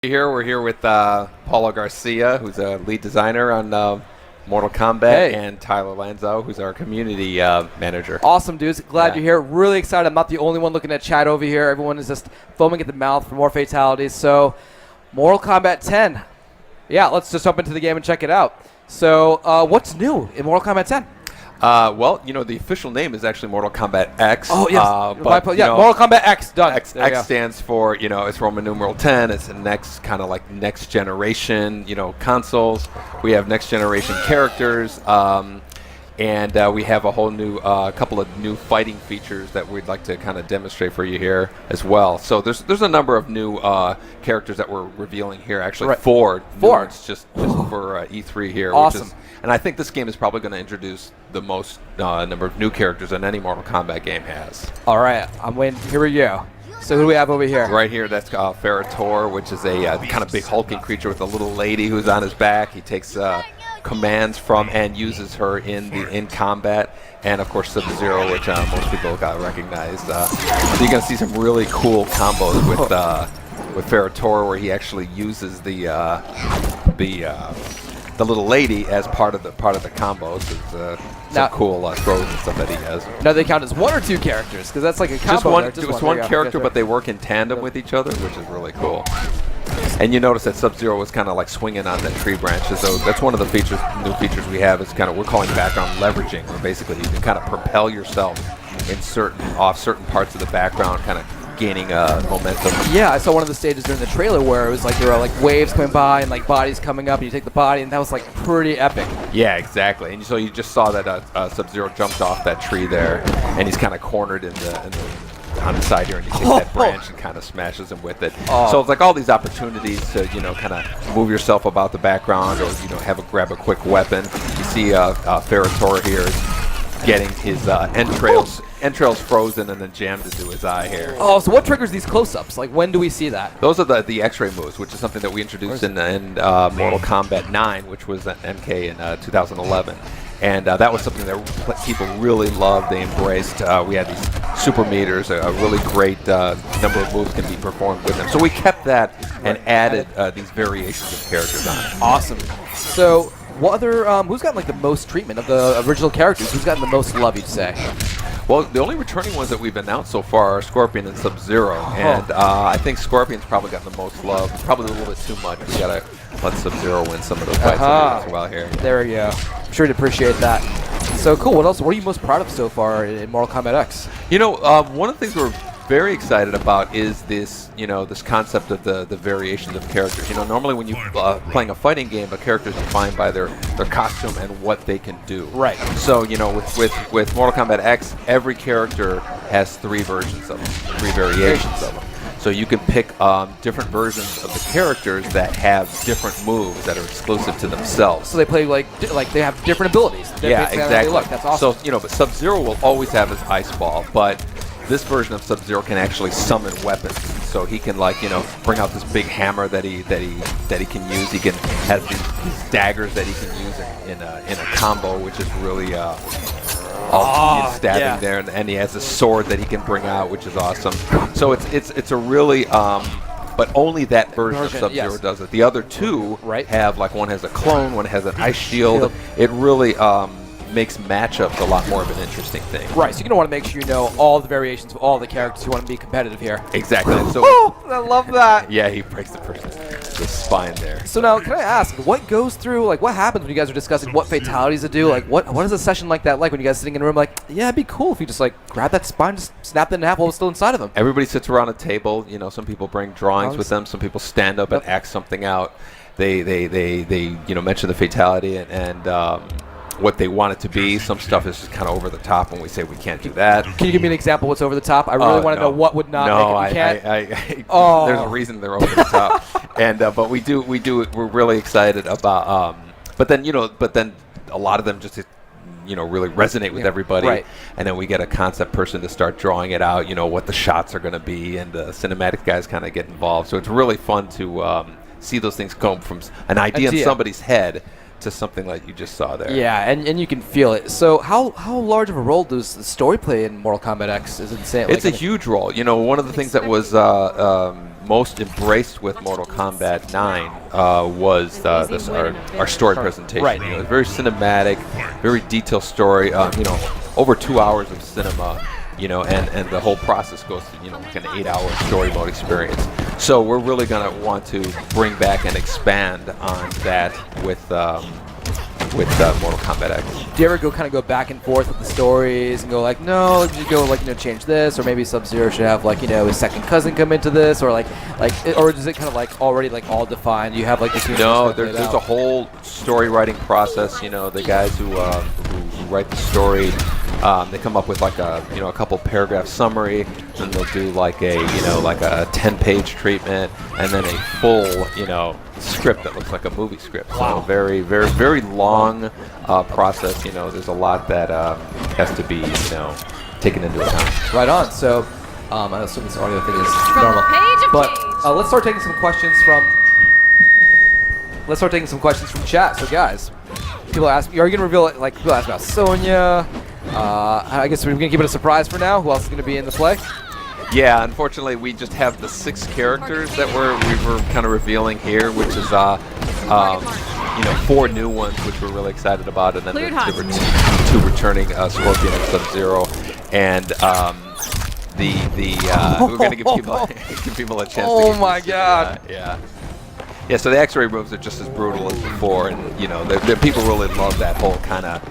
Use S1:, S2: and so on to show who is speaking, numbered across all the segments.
S1: We're here with Paulo Garcia, who's a lead designer on Mortal Kombat, and Tyler Lanzo, who's our community manager.
S2: Awesome, dudes. Glad you're here. Really excited. I'm not the only one looking at chat over here. Everyone is just foaming at the mouth for more fatalities. So, Mortal Kombat 10. Yeah, let's just jump into the game and check it out. So, what's new in Mortal Kombat 10?
S1: Well, the official name is actually Mortal Kombat X.
S2: Oh, yes. Mortal Kombat X, done.
S1: X stands for, it's Roman numeral 10. It's the next kind of like next generation, consoles. We have next generation characters. And we have a whole new, couple of new fighting features that we'd like to kind of demonstrate for you here as well. So there's a number of new characters that we're revealing here. Actually, four just for E3 here.
S2: Awesome.
S1: And I think this game is probably going to introduce the most number of new characters than any Mortal Kombat game has.
S2: All right, I'm waiting. Here we go. So who do we have over here?
S1: Right here, that's Ferrator, which is a kind of big hulking creature with a little lady who's on his back. He takes commands from and uses her in combat, and of course Sub-Zero, which most people got recognized. So you're gonna see some really cool combos with Ferrator, where he actually uses the little lady as part of the combos. It's some cool throws and stuff that he has.
S2: Now they count as one or two characters, because that's like a combo.
S1: Just one character, but they work in tandem with each other, which is really cool. And you notice that Sub-Zero was kind of like swinging on that tree branches. So that's one of the new features we have. Is kind of, we're calling background leveraging, where basically you can kind of propel yourself off certain parts of the background, kind of gaining momentum.
S2: Yeah, I saw one of the stages during the trailer where it was like there were like waves coming by and like bodies coming up, and you take the body, and that was like pretty epic.
S1: Yeah, exactly. And so you just saw that Sub-Zero jumped off that tree there, and he's kind of cornered on the side here, and you take that branch and kind of smashes him with it. So it's like all these opportunities to kind of move yourself about the background, or grab a quick weapon. You see Ferrator here getting his entrails frozen and then jammed into his eye here.
S2: Oh, so what triggers these close-ups? Like, when do we see that?
S1: Those are the X-ray moves, which is something that we introduced in Mortal Kombat 9, which was an MK in 2011. And that was something that people really loved. They embraced. We had these super meters. A really great number of moves can be performed with them. So we kept that and added these variations of characters on it.
S2: Awesome. So what other? Who's gotten like the most treatment of the original characters? Who's gotten the most love, you'd say?
S1: Well, the only returning ones that we've announced so far are Scorpion and Sub-Zero. And I think Scorpion's probably gotten the most love. Probably a little bit too much. We got to let Sub-Zero win some of those fights as well here.
S2: There we go. I'm sure to appreciate that. So cool. What else? What are you most proud of so far in Mortal Kombat X?
S1: One of the things we're very excited about is this, this concept of the variations of characters. Normally when you playing a fighting game, a character is defined by their costume and what they can do.
S2: Right.
S1: So with Mortal Kombat X, every character has three versions of them, three variations of them. So you can pick different versions of the characters that have different moves that are exclusive to themselves.
S2: So they play like they have different abilities.
S1: Yeah, exactly.
S2: Look, that's awesome.
S1: So but Sub-Zero will always have his ice ball, but this version of Sub-Zero can actually summon weapons. So he can bring out this big hammer that he can use. He can have these daggers that he can use in a combo, which is really stabbing there, and he has a sword that he can bring out, which is awesome. So it's a really but only that version of Sub-Zero does it. The other two have one has a clone, one has an ice shield. It really makes matchups a lot more of an interesting thing.
S2: Right, so you're going to want to make sure you know all the variations of all the characters. You want to be competitive here.
S1: Exactly. So
S2: I love that.
S1: Yeah, he breaks the spine there.
S2: So now, can I ask, what goes through, what happens when you guys are discussing what fatalities to do? What is a session like that like when you guys are sitting in a room yeah, it'd be cool if you just grab that spine, just snap it in half while it's still inside of them.
S1: Everybody sits around a table. Some people bring drawings with them. Some people stand up and act something out. They mention the fatality and what they want it to be. Some stuff is just kind of over the top when we say we can't do that.
S2: Can you give me an example what's over the top? I really want to know what would not make it.
S1: There's a reason they're over the top. And but we're really excited about but then a lot of them just really resonate with everybody.
S2: Right.
S1: And then we get a concept person to start drawing it out, what the shots are going to be, and the cinematic guys kind of get involved. So it's really fun to see those things come from an idea in somebody's head to something like you just saw there.
S2: Yeah, and you can feel it. So how large of a role does the story play in Mortal Kombat X? Is insane.
S1: It's a huge role. You know, one of the things that was most embraced with Mortal Kombat 9 was our story presentation.
S2: Right.
S1: You know, it's very cinematic, very detailed story. You know, over 2 hours of cinema. You know, and the whole process goes to, you know, like an 8-hour story mode experience. So we're really going to want to bring back and expand on that with Mortal Kombat X.
S2: Do you ever go back and forth with the stories and go like, no, you go like, you know, change this, or maybe Sub-Zero should have like, you know, his second cousin come into this, or or is it kind of like already like all defined? You have like this.
S1: No, there's a whole story writing process. You know, the guys who write the story. They come up with like a couple paragraph summary, then they'll do like a 10-page treatment, and then a full script that looks like a movie script.
S2: Wow.
S1: So very, very, very long process. You know, there's a lot that has to be taken into account.
S2: Right on. So I assume this audio thing is normal, but let's start taking some questions from chat. So guys, people ask me, are you gonna reveal it? Like people ask about Sonya. I guess we're going to keep it a surprise for now. Who else is going to be in the play?
S1: Yeah, unfortunately, we just have the 6 characters that we were kind of revealing here, which is 4 new ones, which we're really excited about, and then the 2 returning Scorpion and Sub-Zero, and we're going to give people a chance.
S2: Oh my God!
S1: Yeah. Yeah, so the X-ray moves are just as brutal as before, and the people really love that whole kind of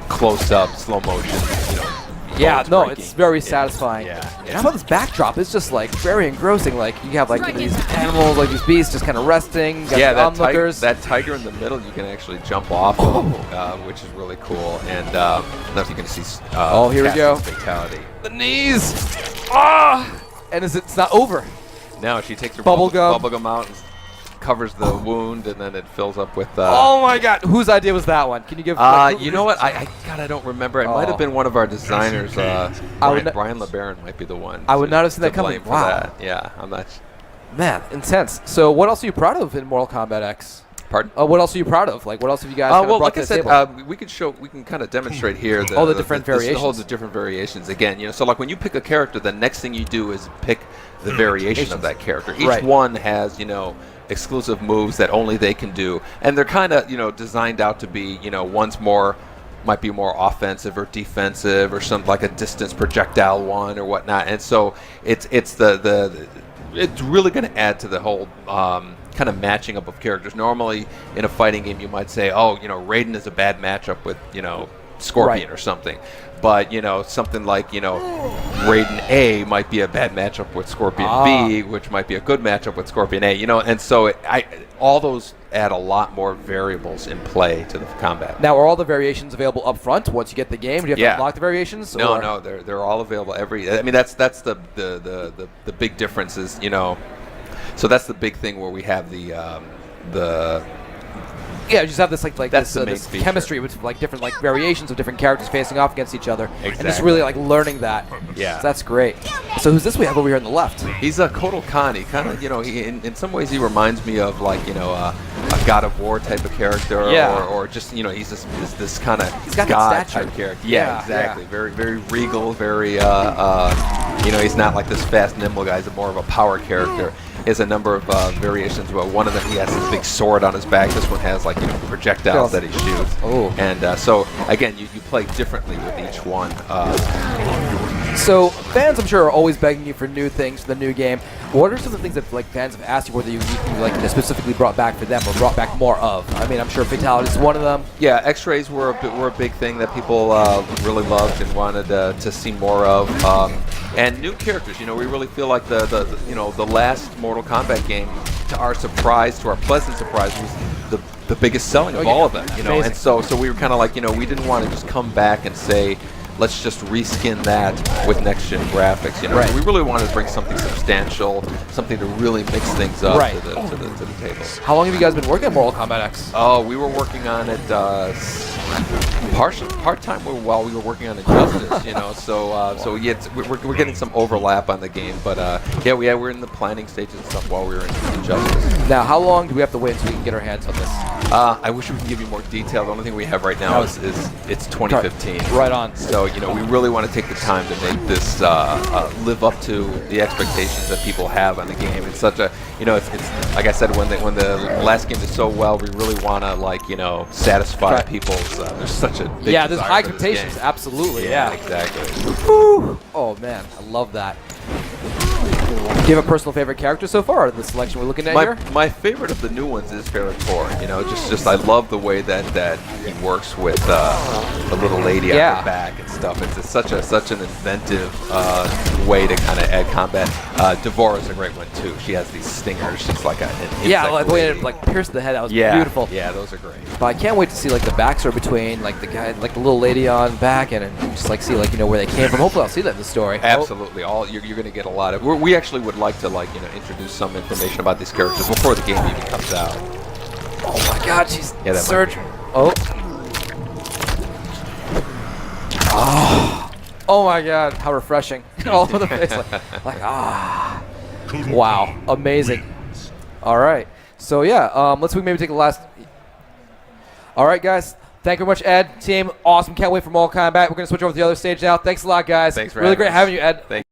S1: close-up, slow motion,
S2: Yeah, no,
S1: breaking.
S2: it's very satisfying.
S1: Yeah.
S2: And how about this backdrop? It's just like very engrossing. Like you have like these animals, like these beasts, just kind of resting.
S1: Yeah,
S2: that
S1: tiger in the middle, you can actually jump off of, which is really cool. And I don't know if you can see.
S2: Here we go.
S1: Fatality.
S2: The knees. Ah! And it's not over.
S1: No, she takes her
S2: Bubble gum
S1: out and covers the wound, and then it fills up with.
S2: Oh my God! Whose idea was that one? Can you give?
S1: You know what? I don't remember. It might have been one of our designers. Brian LeBaron might be the one.
S2: I would not have seen that coming.
S1: For
S2: wow.
S1: That. Yeah, I'm not.
S2: Man, intense. So, what else are you proud of in Mortal Kombat X?
S1: Pardon?
S2: What else are you proud of? Like, what else have you guys?
S1: Well,
S2: brought
S1: like
S2: to
S1: I
S2: the
S1: said,
S2: table?
S1: we can kind of demonstrate here
S2: all the different variations.
S1: The different variations. Again, so like when you pick a character, the next thing you do is pick the variation of that character. Each one has exclusive moves that only they can do, and they're kind of designed out to be one's might be more offensive or defensive, or something like a distance projectile one or whatnot. And so it's really going to add to the whole kind of matching up of characters. Normally in a fighting game you might say, Raiden is a bad matchup with Scorpion or something. But something like Raiden A might be a bad matchup with Scorpion B, which might be a good matchup with Scorpion A. And so all those add a lot more variables in play to the combat.
S2: Now, are all the variations available up front once you get the game? Do you have to unlock the variations?
S1: No, they're all available. I mean, that's the big difference is so that's the big thing where we have the.
S2: Yeah, you just have this this
S1: feature.
S2: chemistry with like different variations of different characters facing off against each other,
S1: Exactly.
S2: and just really learning that.
S1: Yeah,
S2: so that's great. So who's this we have over here on the left?
S1: He's a Kotal Khan. He kind of in some ways he reminds me of a God of War type of character, or just he's this kind of God type character. Yeah, exactly. Yeah. Very very regal. Very he's not like this fast nimble guy. He's more of a power character. He has a number of variations. Well, one of them, he has this big sword on his back. This one has projectiles that he shoots.
S2: Oh.
S1: And so again, you play differently with each one.
S2: So fans, I'm sure, are always begging you for new things for the new game. What are some of the things that fans have asked you whether you specifically brought back for them or brought back more of? I mean, I'm sure Fatality is one of them.
S1: Yeah, X-rays were a big thing that people really loved and wanted to see more of. And new characters. We really feel like the last Mortal Kombat game, to our surprise, to our pleasant surprise, was the biggest selling of all of them. And so we were kind of like, we didn't want to just come back and say, let's just reskin that with next-gen graphics. We really wanted to bring something substantial, something to really mix things up to the table.
S2: How long have you guys been working on Mortal Kombat X?
S1: Oh, we were working on it part-time while we were working on Injustice. So we're getting some overlap on the game, but we're in the planning stages and stuff while we were in Injustice.
S2: Now, how long do we have to wait until we can get our hands on this?
S1: I wish we could give you more detail. The only thing we have right now is it's 2015.
S2: Right on.
S1: So we really want to take the time to make this live up to the expectations that people have on the game. It's such a it's like I said, when the last game did so well, we really want to satisfy people's. There's such a big
S2: there's high
S1: for this
S2: expectations.
S1: game.
S2: Absolutely.
S1: Yeah, exactly.
S2: Woo. Oh man, I love that. Do you have a personal favorite character so far in the selection we're looking at here?
S1: My favorite of the new ones is Ferrator. Just I love the way that he works with the little lady on her back and stuff. It's such an inventive way to kind of add combat. Devora's a great one too. She has these stingers. She's like an insect
S2: the way it pierced the head. That was beautiful.
S1: Yeah, those are great.
S2: But I can't wait to see the backstory between the guy, the little lady on back, and just see where they came from. Hopefully, I'll see that in the story.
S1: Absolutely. You're going to get a lot of. We actually would like to introduce some information about these characters before the game even comes out.
S2: Oh my God, she's surgery. Oh my God, how refreshing! All over the face, wow, amazing. All right, so let's maybe take the last. All right, guys. Thank you very much, Ed. Team, awesome. Can't wait for Mortal Kombat. We're going to switch over to the other stage now. Thanks a lot, guys.
S1: Thanks for
S2: really
S1: having
S2: great
S1: us.
S2: having you, Ed.
S1: Thank you.